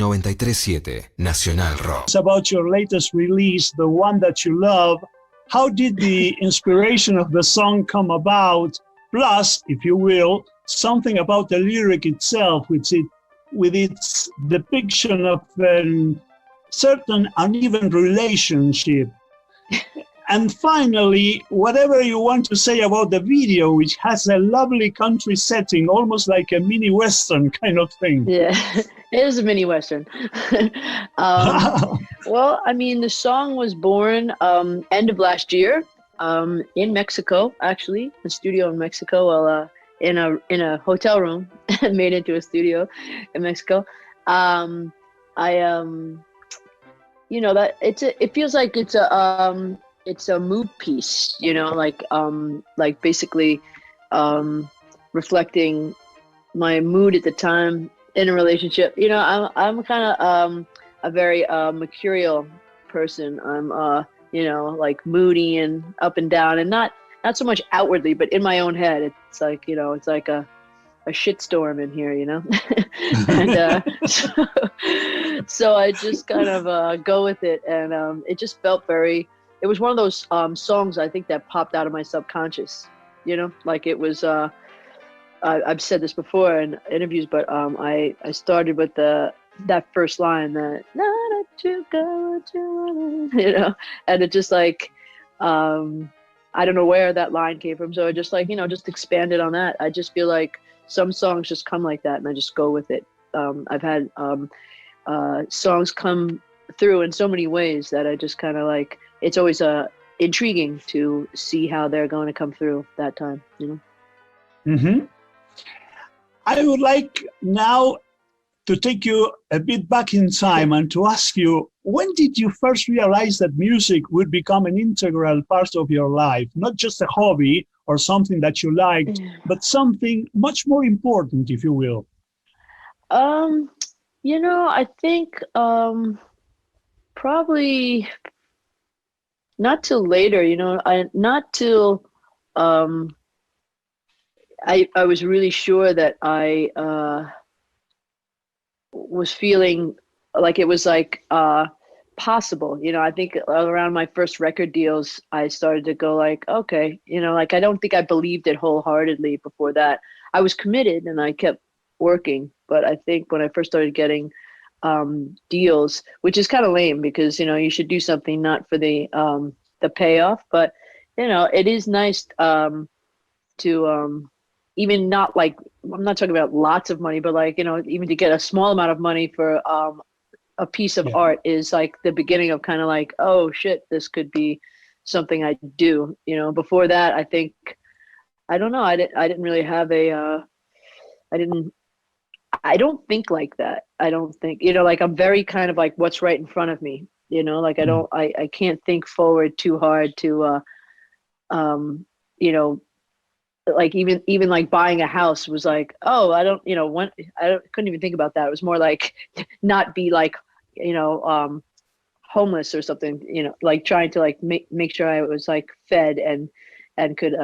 93.7 Nacional Rock. It's about your latest release, the one that you love. How did the inspiration of the song come about? Plus, if you will, something about the lyric itself, with its depiction of a certain uneven relationship. And finally, whatever you want to say about the video, which has a lovely country setting, almost like a mini Western kind of thing. Yeah, it is a mini Western. Well, I mean, the song was born end of last year in Mexico, actually, a studio in Mexico, while in a hotel room made into a studio in Mexico. You know, that it feels like it's a mood piece, you know, like basically reflecting my mood at the time in a relationship. You know, I'm kind of a very mercurial person. I'm you know, like moody and up and down, and not so much outwardly, but in my own head, it's like, you know, it's like a shitstorm in here, you know. And so I just kind of go with it, and it just felt very. It was one of those songs, I think, that popped out of my subconscious, you know, like it was. I've said this before in interviews, but I started with that first line, that "Not to go to," you know, and it just like I don't know where that line came from, so I just, like, you know, just expanded on that. I just feel like some songs just come like that, and I just go with it. I've had songs come through in so many ways that I just kind of like. It's always intriguing to see how they're going to come through that time, you know. Mm-hmm. I would like now to take you a bit back in time and to ask you, when did you first realize that music would become an integral part of your life, not just a hobby or something that you liked, but something much more important, if you will? You know, I think probably not till later, you know, not till I was really sure that I was feeling like it was like possible, you know. I think around my first record deals, I started to go like, okay, you know, like I don't think I believed it wholeheartedly before that. I was committed and I kept working, but I think when I first started getting deals, which is kind of lame because, you know, you should do something not for the payoff, but, you know, it is nice to even not like, I'm not talking about lots of money, but like, you know, even to get a small amount of money for a piece of art is like the beginning of kind of like, oh shit, this could be something I do. You know, before that, I think, I don't know, I didn't really have I don't think like that. I don't think, you know, like I'm very kind of like what's right in front of me, you know, like I can't think forward too hard to, you know, like even like buying a house was like, oh, I don't, you know, couldn't even think about that. It was more like not be like, you know, homeless or something, you know, like trying to like make sure I was like fed and could,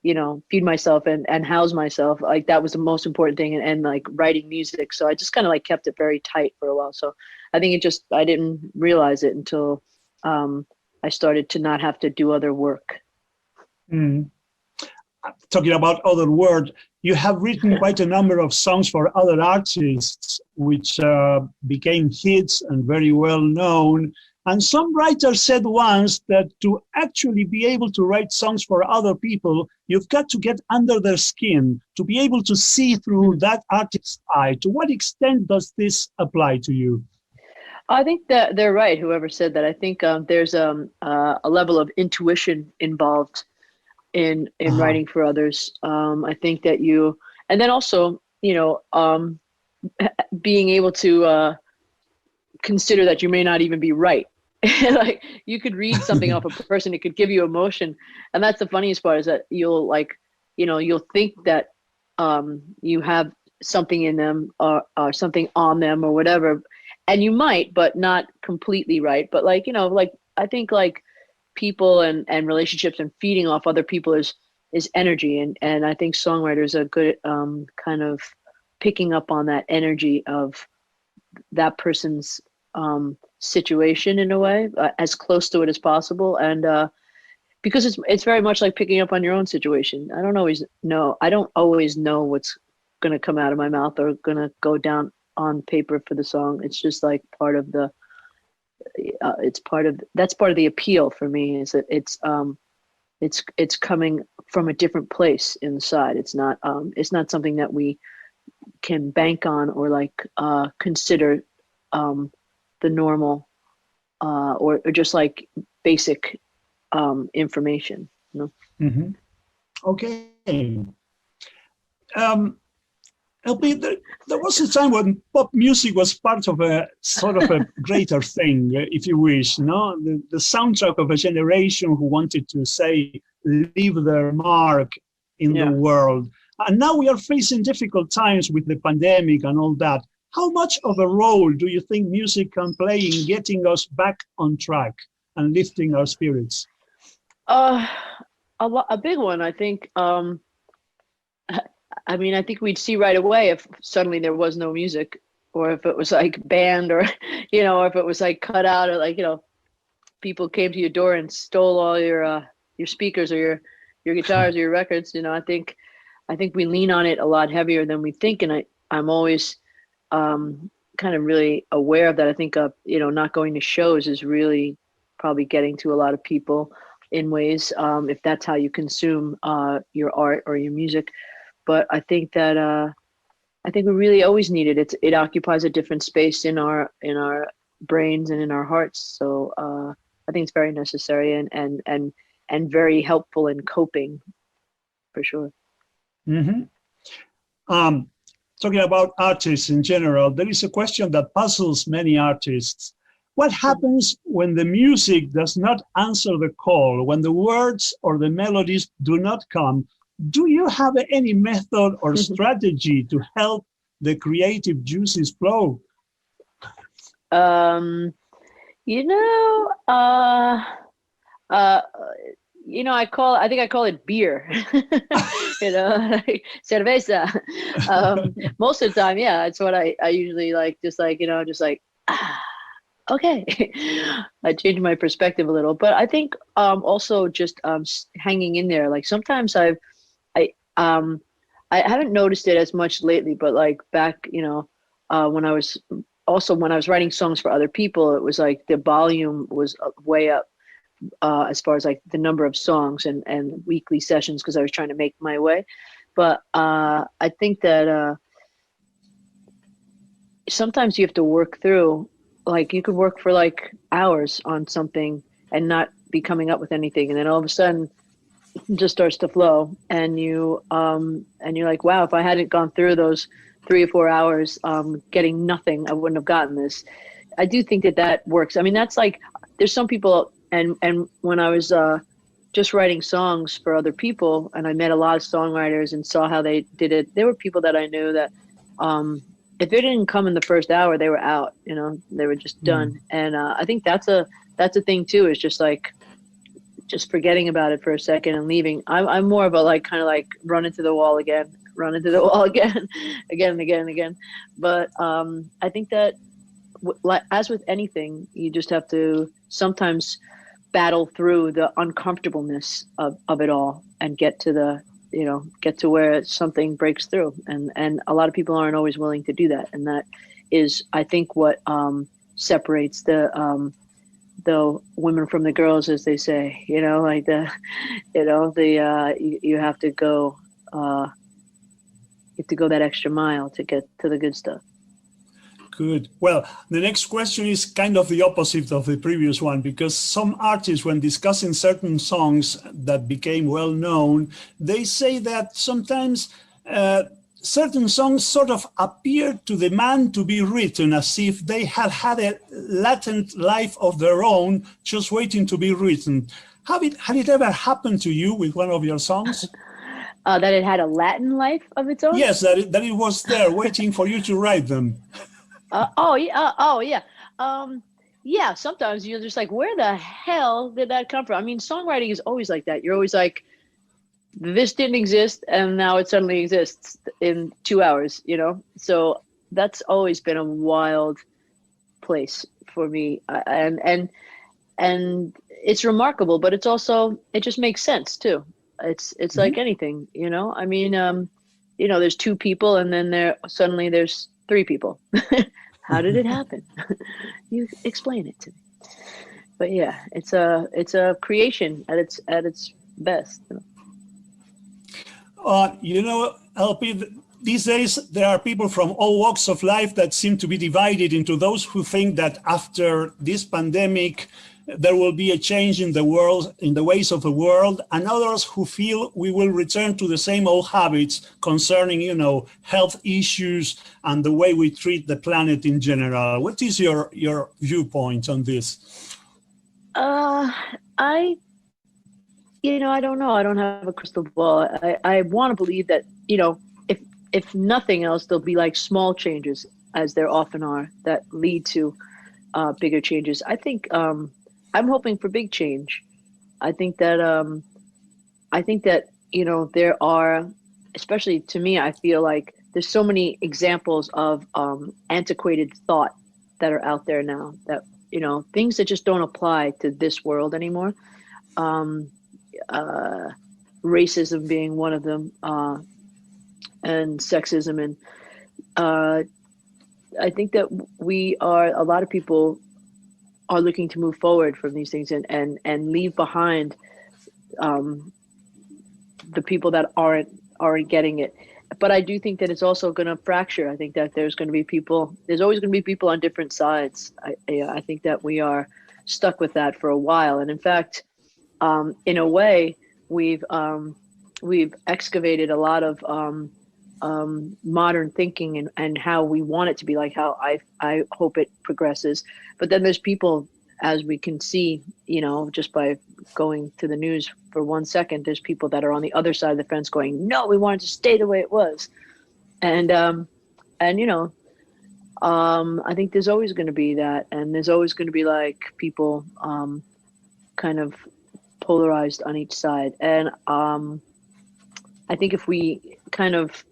you know, feed myself and house myself. Like that was the most important thing, and like writing music. So I just kind of like kept it very tight for a while. So I think I didn't realize it until I started to not have to do other work. Talking about other work, you have written quite a number of songs for other artists, which became hits and very well known. And some writers said once that to actually be able to write songs for other people, you've got to get under their skin, to be able to see through that artist's eye. To what extent does this apply to you? I think that they're right, whoever said that. I think there's a level of intuition involved in writing for others. I think that and then also, you know, being able to consider that you may not even be right. Like you could read something off a person, it could give you emotion. And that's the funniest part, is that you'll like, you know, you'll think that you have something in them or something on them or whatever. And you might, but not completely right. But like, you know, like I think like people and relationships and feeding off other people is energy, and I think songwriters are good kind of picking up on that energy of that person's situation in a way, as close to it as possible. And because it's very much like picking up on your own situation. I don't always know what's going to come out of my mouth or going to go down on paper for the song. It's just like part of the that's part of the appeal for me, is that it's coming from a different place inside. It's not something that we can bank on or like consider the normal or just like basic information, you know? Mm-hmm. Okay. LP, there was a time when pop music was part of a sort of a greater thing, if you wish, no? The soundtrack of a generation who wanted to, say, leave their mark in the world. And now we are facing difficult times with the pandemic and all that. How much of a role do you think music can play in getting us back on track and lifting our spirits? A big one, I think. I mean, I think we'd see right away if suddenly there was no music, or if it was like banned, or, you know, or if it was like cut out, or like, you know, people came to your door and stole all your speakers or your guitars or your records. You know, I think we lean on it a lot heavier than we think. And I'm always kind of really aware of that. I think, you know, not going to shows is really probably getting to a lot of people in ways, if that's how you consume your art or your music. But I think that I think we really always need it. It occupies a different space in our brains and in our hearts. So I think it's very necessary and very helpful in coping, for sure. Mm-hmm. Talking about artists in general, there is a question that puzzles many artists. What happens when the music does not answer the call, when the words or the melodies do not come? Do you have any method or strategy to help the creative juices flow? You know, I think I call it beer. You know, like cerveza. Most of the time, yeah, it's what I usually like. Just like, you know, just like, okay. I change my perspective a little, but I think also just hanging in there. Like sometimes I haven't noticed it as much lately, but like back, you know, when I was writing songs for other people, it was like the volume was way up as far as like the number of songs and weekly sessions, because I was trying to make my way. But I think that sometimes you have to work through, like you could work for like hours on something and not be coming up with anything, and then all of a sudden it just starts to flow, and you're like, wow, if I hadn't gone through those 3 or 4 hours getting nothing, I wouldn't have gotten this. I do think that works. I mean, that's like, there's some people, and when I was just writing songs for other people, and I met a lot of songwriters and saw how they did it, there were people that I knew that if it didn't come in the first hour, they were out, you know, they were just done. And I think that's a thing too, is just like, just forgetting about it for a second and leaving. I'm more of a like, kind of like run into the wall again, again and again and again. But I think that as with anything, you just have to sometimes battle through the uncomfortableness of it all and get to where something breaks through. And a lot of people aren't always willing to do that. And that is, I think, what separates the women from the girls, as they say, you know, like you have to go that extra mile to get to the good stuff. Good. Well, the next question is kind of the opposite of the previous one, because some artists, when discussing certain songs that became well known, they say that sometimes certain songs sort of appear to demand to be written as if they had a latent life of their own, just waiting to be written. Had it ever happened to you with one of your songs? That it had a Latin life of its own? Yes, that it was there waiting for you to write them. Yeah, sometimes you're just like, where the hell did that come from? I mean, songwriting is always like that. You're always like, this didn't exist and now it suddenly exists in 2 hours, you know? So that's always been a wild place for me. And it's remarkable, but it's also, it just makes sense too. It's like anything, you know. I mean, you know, there's two people, and then suddenly there's three people. How did it happen? You explain it to me. But yeah, it's a creation at its best. You know, LP, these days there are people from all walks of life that seem to be divided into those who think that after this pandemic there will be a change in the world, in the ways of the world, and others who feel we will return to the same old habits concerning, you know, health issues and the way we treat the planet in general. What is your viewpoint on this? You know, I don't know. I don't have a crystal ball. I want to believe that, you know, if nothing else, there'll be like small changes, as there often are, that lead to bigger changes. I think I'm hoping for big change. I think that you know, there are, especially to me, I feel like there's so many examples of antiquated thought that are out there now, that, you know, things that just don't apply to this world anymore. Racism being one of them, and sexism, and I think that a lot of people are looking to move forward from these things and leave behind the people that aren't getting it. But I do think that it's also going to fracture. I think that there's always going to be people on different sides. I think that we are stuck with that for a while. And in fact, in a way, we've excavated a lot of modern thinking and how we want it to be, like how I hope it progresses. But then there's people, as we can see, you know, just by going to the news for 1 second, there's people that are on the other side of the fence going, no, we want it to stay the way it was. And you know, I think there's always going to be that, and there's always going to be like people kind of polarized on each side. And I think if we kind of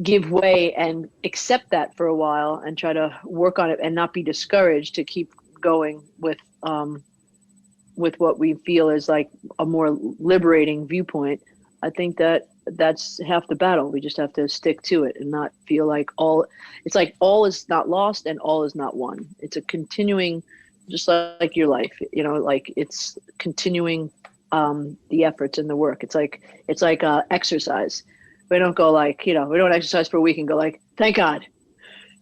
give way and accept that for a while and try to work on it and not be discouraged, to keep going with what we feel is like a more liberating viewpoint, I think that that's half the battle. We just have to stick to it and not feel like all is not lost and all is not won. It's a continuing, just like your life, you know, like it's continuing the efforts and the work. It's like exercise. We don't go like, you know, we don't exercise for a week and go like, thank God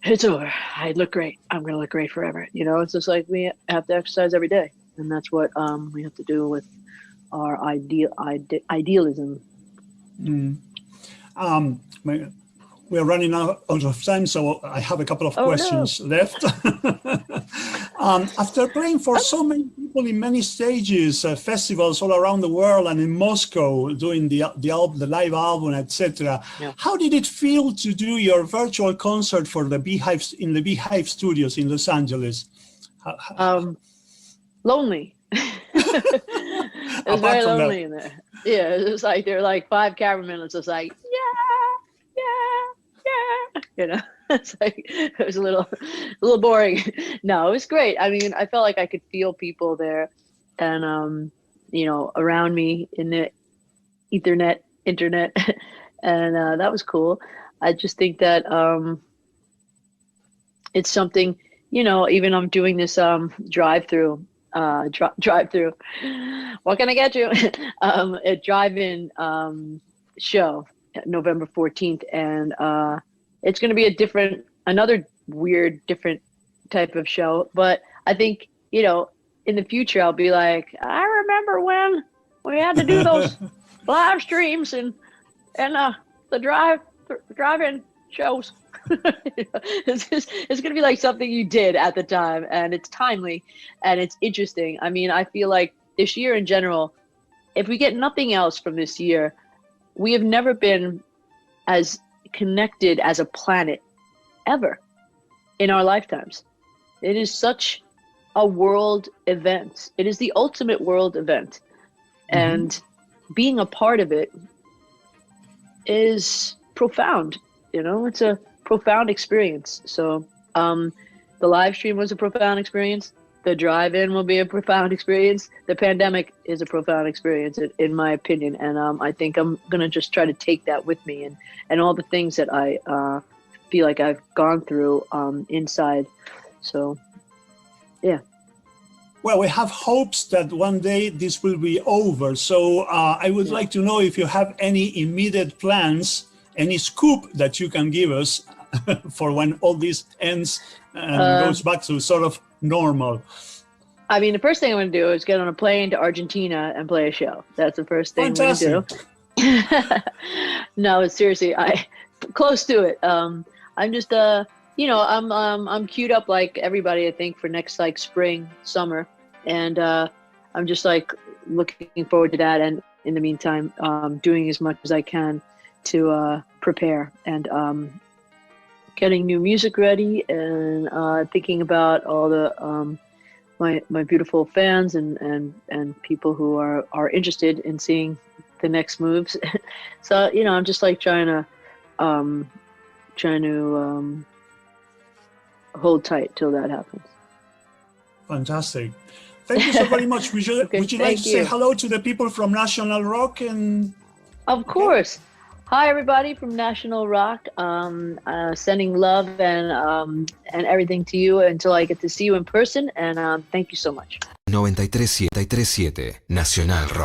it's over. I look great. I'm going to look great forever. You know, it's just like we have to exercise every day. And that's what we have to do with our idealism. We're running out of time, so I have a couple of questions left. After playing for so many people in many stages, festivals all around the world, and in Moscow doing the live album, etc., how did it feel to do your virtual concert for the Beehive in the Beehive Studios in Los Angeles? Lonely. It was very lonely in there. Yeah, it was like there were like 5 cameramen. It's just like yeah. You know, it's like it was a little boring. No, it was great. I mean, I felt like I could feel people there, and you know, around me in the internet, and that was cool. I just think that it's something, you know. Even I'm doing this drive-through. What can I get you? A drive-in show, November 14th, and it's going to be another weird, different type of show. But I think, you know, in the future, I'll be like, I remember when we had to do those live streams and the drive-in shows. It's going to be like something you did at the time, and it's timely and it's interesting. I mean, I feel like this year in general, if we get nothing else from this year, we have never been as connected as a planet ever in our lifetimes. It is such a world event. It is the ultimate world event. And being a part of it is profound. You know, it's a profound experience. So the live stream was a profound experience. The drive-in will be a profound experience. The pandemic is a profound experience, in my opinion. And I think I'm going to just try to take that with me and all the things that I feel like I've gone through inside. So, yeah. Well, we have hopes that one day this will be over. So I would like to know if you have any immediate plans, any scoop that you can give us for when all this ends and goes back to sort of normal. I mean, the first thing I'm going to do is get on a plane to Argentina and play a show. That's the first thing I'm going to do. No, seriously, close to it. I'm just, I'm queued up like everybody, I think, for next like spring, summer. And I'm just like looking forward to that. And in the meantime, doing as much as I can to prepare and getting new music ready and thinking about all the my beautiful fans and people who are interested in seeing the next moves. So I'm just like trying to hold tight till that happens. Fantastic. Thank you so very much. Would you like to say hello to the people from National Rock? And of course. Hi, everybody from National Rock. Sending love and everything to you until I get to see you in person. And thank you so much. 93.7 Nacional Rock.